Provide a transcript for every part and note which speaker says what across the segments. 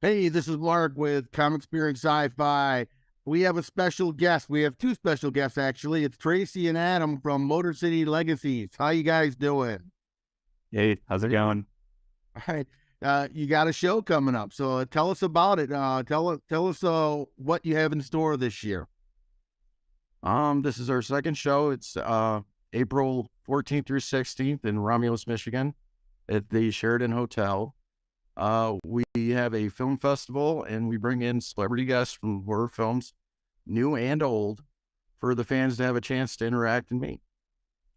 Speaker 1: Hey, this is Mark with Comic Experience Sci-Fi. We have a special guest. We have two special guests, actually. It's Tracy and Adam from Motor City Legacies. How you guys doing?
Speaker 2: Hey, how's it going?
Speaker 1: All right. You got a show coming up, so tell us about it. Tell us what you have in store this year.
Speaker 2: This is our second show. It's April 14th through 16th in Romulus, Michigan, at the Sheridan Hotel. We have a film festival, and we bring in celebrity guests from horror films, new and old, for the fans to have a chance to interact and meet.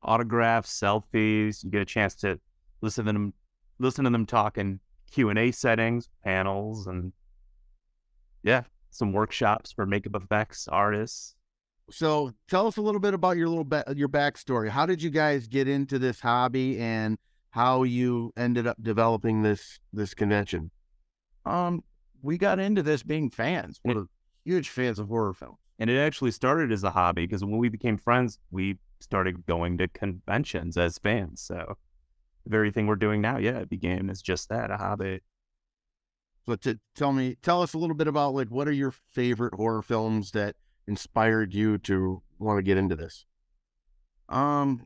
Speaker 2: Autographs, selfies. You get a chance to listen to them talk in Q&A settings, panels, and yeah, some workshops for makeup effects artists.
Speaker 1: So tell us a little bit about your backstory. How did you guys get into this hobby, and how you ended up developing this convention?
Speaker 2: Um, we got into this being fans. We're huge fans of horror films. And it actually started as a hobby because when we became friends, we started going to conventions as fans. So the very thing we're doing now, yeah, it began as just that, a hobby.
Speaker 1: So tell us a little bit about, like, what are your favorite horror films that inspired you to want to get into this?
Speaker 2: Um,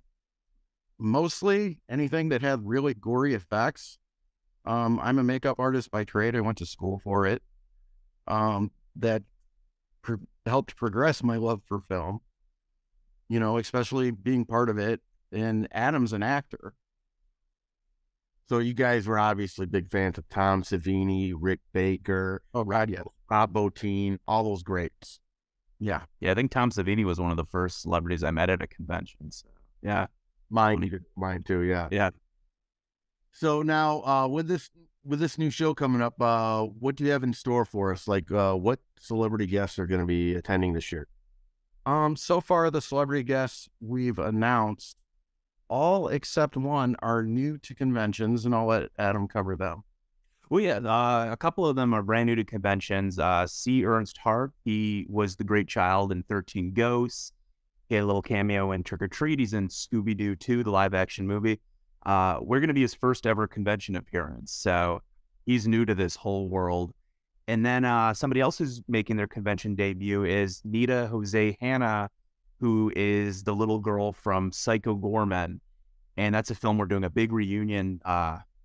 Speaker 2: Mostly anything that had really gory effects. I'm a makeup artist by trade. I went to school for it. That helped progress my love for film, especially being part of it. And Adam's an actor.
Speaker 1: So you guys were obviously big fans of Tom Savini, Rick Baker,
Speaker 2: Oh, God, yeah.
Speaker 1: Bob Bottin, all those greats.
Speaker 2: Yeah. Yeah, I think Tom Savini was one of the first celebrities I met at a convention. So, yeah.
Speaker 1: Mine too, yeah.
Speaker 2: Yeah.
Speaker 1: So now, with this new show coming up, what do you have in store for us? Like, what celebrity guests are going to be attending this year?
Speaker 2: So far, the celebrity guests we've announced, all except one, are new to conventions, and I'll let Adam cover them. Well, yeah, a couple of them are brand new to conventions. C. Ernst Hart, he was the great child in 13 Ghosts. He had a little cameo in Trick or Treat. He's in Scooby-Doo 2, the live-action movie. We're going to be his first ever convention appearance, so he's new to this whole world. And then somebody else who's making their convention debut is Nita Jose Hanna, who is the little girl from Psycho Gorman. And that's a film we're doing a big reunion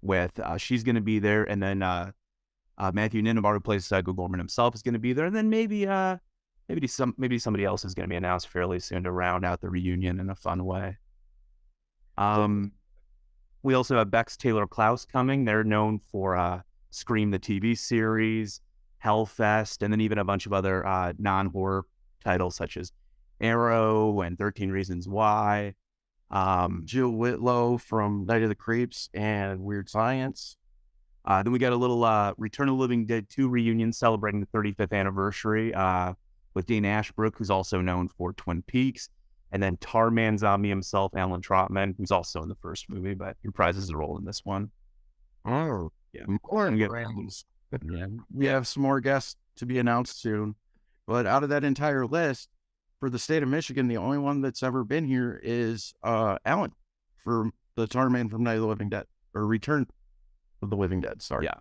Speaker 2: with. She's going to be there. And then Matthew Nineveh, who plays Psycho Gorman himself, is going to be there. And then maybe somebody else is going to be announced fairly soon to round out the reunion in a fun way. We also have Bex Taylor Klaus coming. They're known for Scream the TV series, Hellfest, and then even a bunch of other non-horror titles such as Arrow and 13 Reasons Why. Jill Whitlow from Night of the Creeps and Weird Science. Then we got a little Return of the Living Dead 2 reunion celebrating the 35th anniversary with Dean Ashbrook, who's also known for Twin Peaks. And then Tarman Zombie himself, Alan Trotman, who's also in the first movie, but reprises the role in this one.
Speaker 1: Oh,
Speaker 2: Yeah.
Speaker 1: more
Speaker 2: Yeah.
Speaker 1: brands.
Speaker 2: Yeah. We have some more guests to be announced soon. But out of that entire list, for the state of Michigan, the only one that's ever been here is Alan for the Tarman from Night of the Living Dead, or Return of the Living Dead, sorry. Yeah.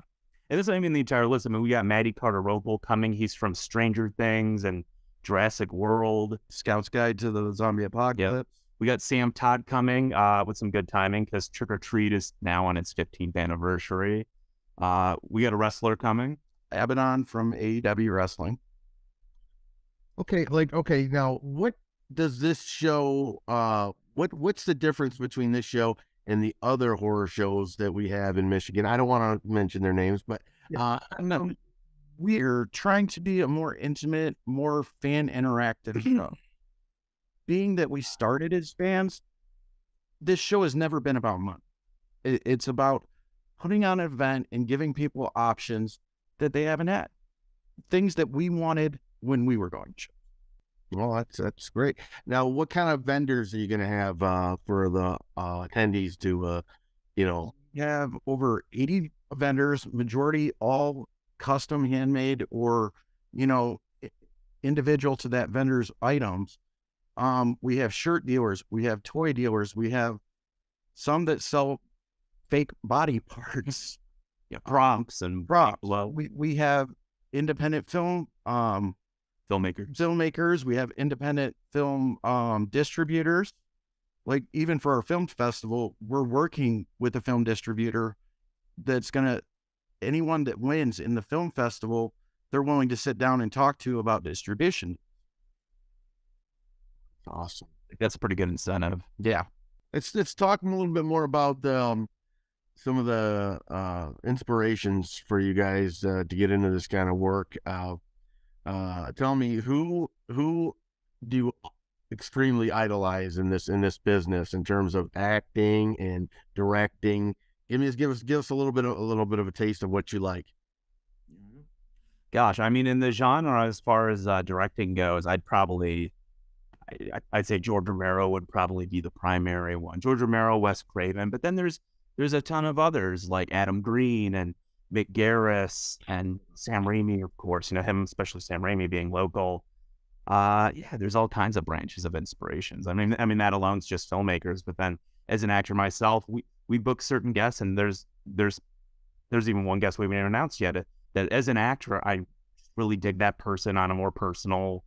Speaker 2: And this, I mean, the entire list. I mean, we got Maddie Carter-Roble coming. He's from Stranger Things and Jurassic World. Scout's Guide to the Zombie Apocalypse. Yep. We got Sam Todd coming with some good timing because Trick or Treat is now on its 15th anniversary. We got a wrestler coming, Abaddon from AEW Wrestling.
Speaker 1: Okay, now what does this show, what's the difference between this show and the other horror shows that we have in Michigan? I don't want to mention their names, but
Speaker 2: No, we're trying to be a more intimate, more fan interactive show. Being that we started as fans, this show has never been about money. It's about putting on an event and giving people options that they haven't had. Things that we wanted when we were going to shows.
Speaker 1: Well, that's great. Now, what kind of vendors are you going to have for the attendees to,
Speaker 2: We have over 80 vendors, majority all custom, handmade, or, individual to that vendor's items. We have shirt dealers, we have toy dealers, we have some that sell fake body parts.
Speaker 3: prompts and
Speaker 2: props.
Speaker 3: well,
Speaker 2: We have independent film filmmakers. We have independent film distributors. Like even for our film festival, we're working with a film distributor that's gonna anyone that wins in the film festival, they're willing to sit down and talk to about distribution.
Speaker 1: Awesome.
Speaker 3: that's a pretty good incentive.
Speaker 2: Yeah.
Speaker 1: Let's talk a little bit more about some of the inspirations for you guys to get into this kind of work. Tell me who do you extremely idolize in this business in terms of acting and directing? Give us a little bit of a taste of what you like.
Speaker 3: Gosh, I mean, in the genre, as far as directing goes, I'd say George Romero would probably be the primary one. George Romero, Wes Craven, but then there's a ton of others like Adam Green and Mick Garris and Sam Raimi, of course. Him, especially Sam Raimi being local. Yeah, there's all kinds of branches of inspirations. I mean that alone's just filmmakers, but then as an actor myself, we book certain guests, and there's even one guest we haven't announced yet. That as an actor, I really dig that person on a more personal,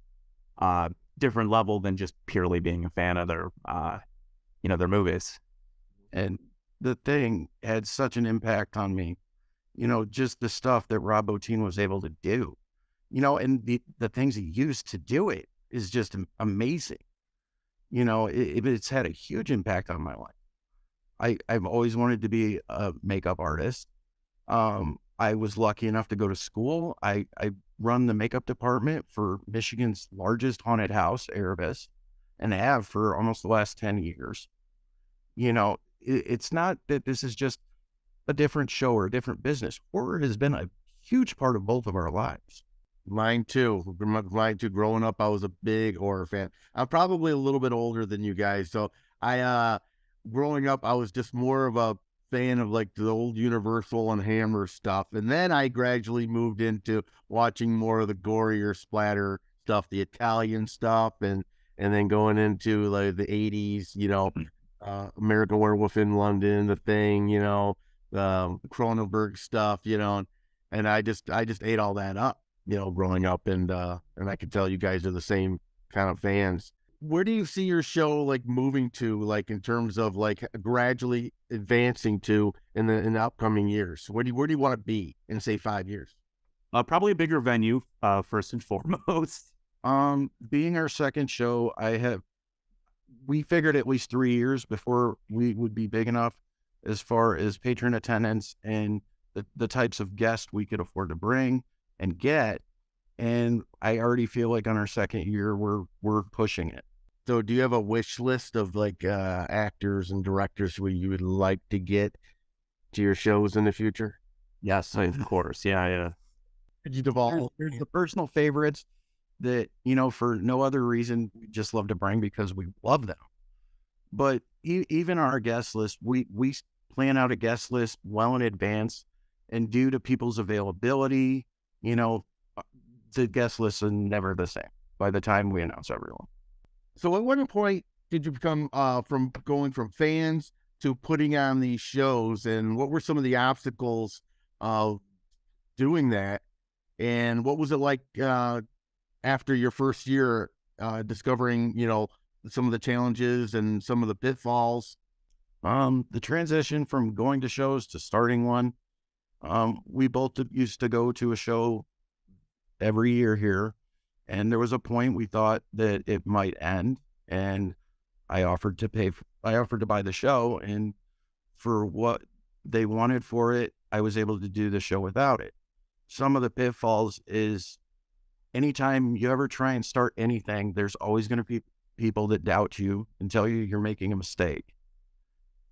Speaker 3: different level than just purely being a fan of their movies.
Speaker 2: And the thing had such an impact on me, just the stuff that Rob Bottin was able to do, and the things he used to do it is just amazing. It's had a huge impact on my life. I've always wanted to be a makeup artist. I was lucky enough to go to school. I run the makeup department for Michigan's largest haunted house, Erebus, and have for almost the last 10 years. It's not that this is just a different show or a different business. Horror has been a huge part of both of our lives.
Speaker 1: Mine too. Growing up, I was a big horror fan. I'm probably a little bit older than you guys. So growing up, I was just more of a fan of like the old Universal and Hammer stuff. And then I gradually moved into watching more of the gorier splatter stuff, the Italian stuff, and then going into like the 80s, American Werewolf in London, The Thing, Cronenberg stuff, and I just ate all that up, growing up, and I can tell you guys are the same kind of fans. Where do you see your show like moving to, like in terms of like gradually advancing to in the upcoming years? Where do you want to be in say 5 years?
Speaker 3: Probably a bigger venue, first and foremost.
Speaker 2: Being our second show, we figured at least 3 years before we would be big enough as far as patron attendance and the types of guests we could afford to bring and get. And I already feel like on our second year, we're pushing it.
Speaker 1: So do you have a wish list of like actors and directors who you would like to get to your shows in the future?
Speaker 3: Yes, of course. Yeah.
Speaker 1: Could you devolve?
Speaker 2: There's the personal favorites that, for no other reason, we just love to bring because we love them. But even our guest list, we plan out a guest list well in advance, and due to people's availability, the guest list is never the same by the time we announce everyone.
Speaker 1: So at what point did you become from going from fans to putting on these shows, and what were some of the obstacles of doing that? And what was it like after your first year discovering, some of the challenges and some of the pitfalls?
Speaker 2: The transition from going to shows to starting one, we both used to go to a show every year here. And there was a point we thought that it might end, and I offered to buy the show, and for what they wanted for it, I was able to do the show without it. Some of the pitfalls is anytime you ever try and start anything, there's always going to be people that doubt you and tell you you're making a mistake.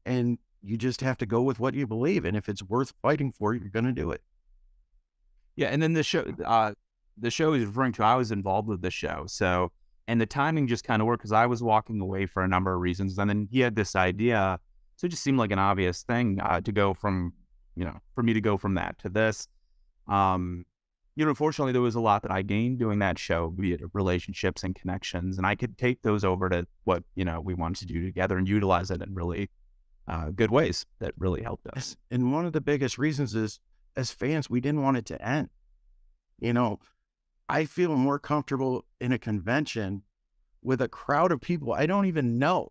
Speaker 2: And you just have to go with what you believe. And if it's worth fighting for, you're going to do it.
Speaker 3: Yeah. And then the show is referring to, I was involved with the show. So, and the timing just kind of worked because I was walking away for a number of reasons. And then he had this idea. So it just seemed like an obvious thing to go from, for me to go from that to this. Unfortunately, there was a lot that I gained doing that show, be it relationships and connections. And I could take those over to what, we wanted to do together and utilize it in really good ways that really helped us.
Speaker 2: And one of the biggest reasons is as fans, we didn't want it to end. You know, I feel more comfortable in a convention with a crowd of people I don't even know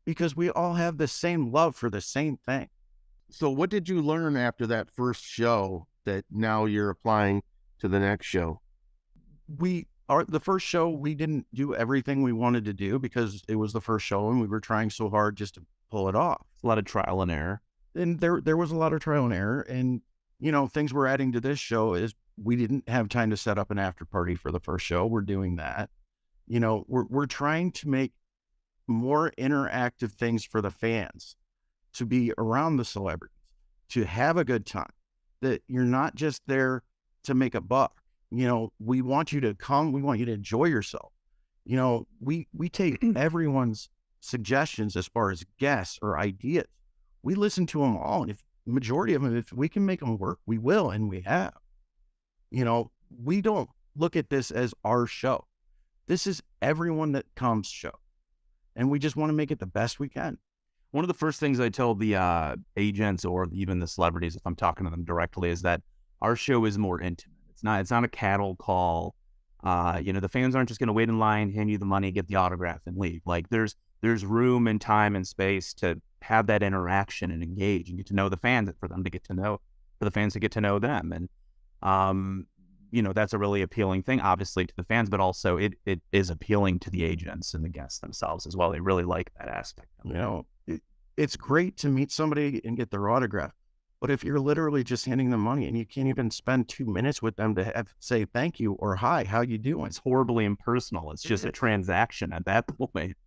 Speaker 2: because we all have the same love for the same thing.
Speaker 1: So what did you learn after that first show that now you're applying to the next show?
Speaker 2: The first show, we didn't do everything we wanted to do because it was the first show and we were trying so hard just to pull it off.
Speaker 3: A lot of trial and error.
Speaker 2: And there was a lot of trial and error. And, things we're adding to this show is we didn't have time to set up an after party for the first show. We're doing that. We're trying to make more interactive things for the fans to be around the celebrities, to have a good time, that you're not just there to make a buck. We want you to come. We want you to enjoy yourself. We take everyone's suggestions as far as guests or ideas. We listen to them all. And if majority of them, if we can make them work, we will. And we have, we don't look at this as our show. This is everyone that comes show. And we just want to make it the best we can.
Speaker 3: One of the first things I tell the agents or even the celebrities, if I'm talking to them directly, is that our show is more intimate. It's not a cattle call. The fans aren't just going to wait in line, hand you the money, get the autograph, and leave. Like there's room and time and space to have that interaction and engage and get to know the fans, for the fans to get to know them. And that's a really appealing thing, obviously, to the fans, but also it is appealing to the agents and the guests themselves as well. They really like that aspect.
Speaker 2: It's great to meet somebody and get their autograph. But if you're literally just handing them money and you can't even spend 2 minutes with them to say thank you or hi, how you doing?
Speaker 3: It's horribly impersonal. It's just a transaction at that point.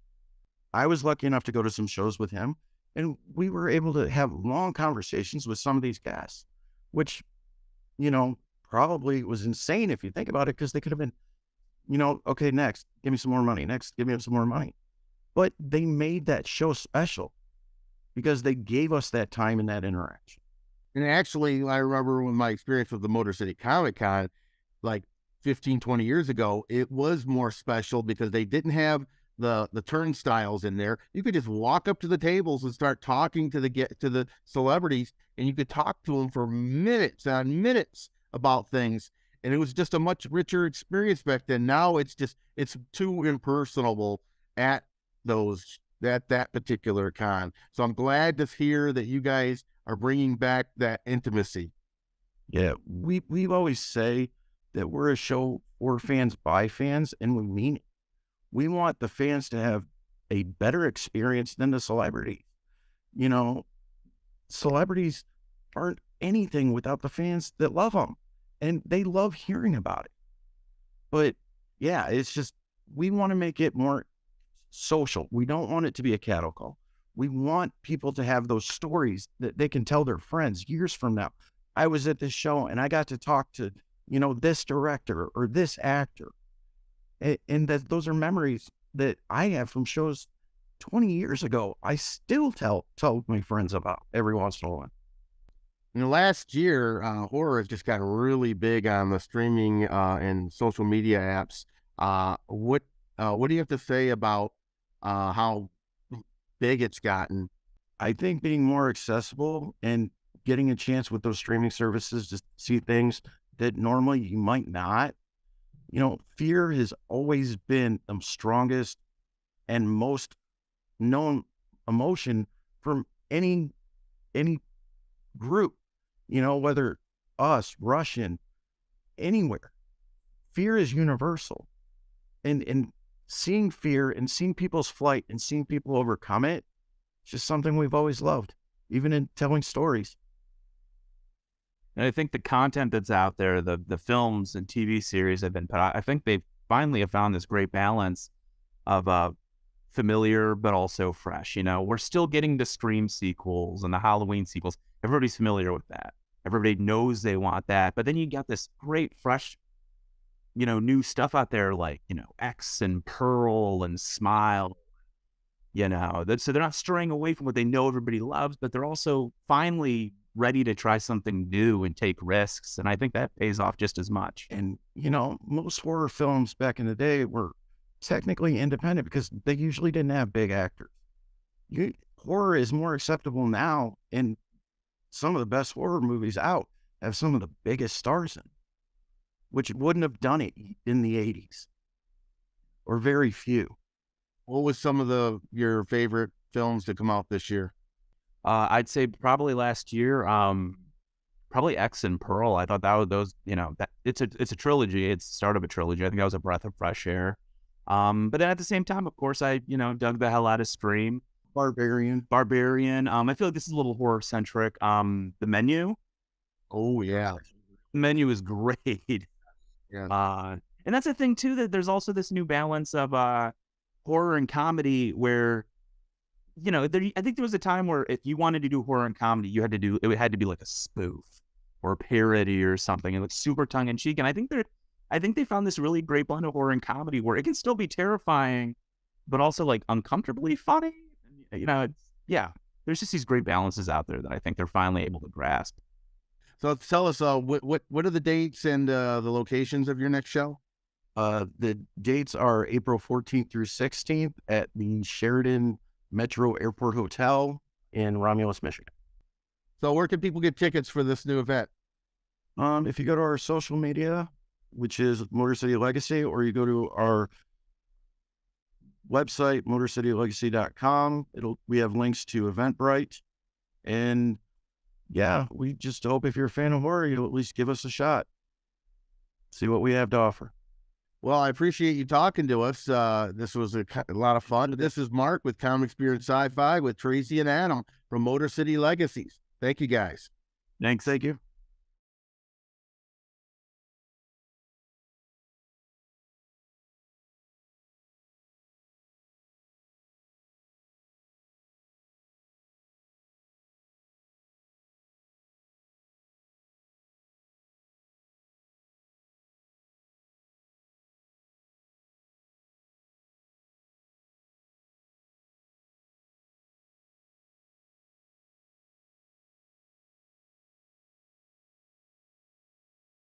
Speaker 2: I was lucky enough to go to some shows with him, and we were able to have long conversations with some of these guys, which, probably was insane if you think about it, because they could have been, okay, next, give me some more money. Next, give me some more money. But they made that show special because they gave us that time and that interaction.
Speaker 1: And actually, I remember when my experience with the Motor City Comic Con, like 15, 20 years ago, it was more special because they didn't have the turnstiles in there. You could just walk up to the tables and start talking to the celebrities, and you could talk to them for minutes on minutes about things. And it was just a much richer experience back then. Now it's too impersonal at that particular con. So I'm glad to hear that you guys are bringing back that intimacy.
Speaker 2: Yeah, we always say that we're a show for fans by fans, and we mean it. We want the fans to have a better experience than the celebrity. Celebrities aren't anything without the fans that love them, and they love hearing about it. But yeah, it's just, we want to make it more social. We don't want it to be a cattle call. We want people to have those stories that they can tell their friends years from now. I was at this show and I got to talk to, this director or this actor. And that those are memories that I have from shows 20 years ago. I still tell my friends about every once in a while.
Speaker 1: In the last year, horror has just gotten really big on the streaming and social media apps. What do you have to say about how big it's gotten?
Speaker 2: I think being more accessible and getting a chance with those streaming services to see things that normally you might not. Fear has always been the strongest and most known emotion from any group, whether us, Russian, anywhere. Fear is universal. And seeing fear and seeing people's flight and seeing people overcome it, it's just something we've always loved, even in telling stories.
Speaker 3: And I think the content that's out there, the films and TV series have been put out, I think they finally have found this great balance of familiar but also fresh. We're still getting the Scream sequels and the Halloween sequels. Everybody's familiar with that. Everybody knows they want that. But then you got this great fresh, new stuff out there like, X and Pearl and Smile. So they're not straying away from what they know everybody loves, but they're also finally ready to try something new and take risks. And I think that pays off just as much.
Speaker 2: And, most horror films back in the day were technically independent because they usually didn't have big actors. Horror is more acceptable now, and some of the best horror movies out have some of the biggest stars in, which wouldn't have done it in the 80s, or very few.
Speaker 1: What was some of your favorite films to come out this year?
Speaker 3: I'd say probably last year, probably X and Pearl. I thought that was those, that it's a trilogy. It's the start of a trilogy. I think that was a breath of fresh air. But then at the same time, of course, I dug the hell out of Scream,
Speaker 2: Barbarian.
Speaker 3: I feel like this is a little horror centric. The Menu.
Speaker 1: Oh yeah,
Speaker 3: The Menu is great.
Speaker 1: yeah.
Speaker 3: And that's the thing too, that there's also this new balance of horror and comedy where, I think there was a time where if you wanted to do horror and comedy, it had to be like a spoof or a parody or something, and like super tongue in cheek. And I think they found this really great blend of horror and comedy where it can still be terrifying, but also like uncomfortably funny. There's just these great balances out there that I think they're finally able to grasp.
Speaker 1: So tell us, what are the dates and the locations of your next show?
Speaker 2: The dates are April 14th through 16th at the Sheridan Metro Airport Hotel in Romulus, Michigan.
Speaker 1: So where can people get tickets for this new event?
Speaker 2: If you go to our social media, which is Motor City Legacy, or you go to our website, motorcitylegacy.com, we have links to Eventbrite. And yeah, we just hope if you're a fan of horror, you'll at least give us a shot. See what we have to offer.
Speaker 1: Well, I appreciate you talking to us. This was a lot of fun. This is Mark with Comic Experience Sci-Fi with Tracy and Adam from Motor City Legacies. Thank you, guys.
Speaker 3: Thanks.
Speaker 2: Thank you.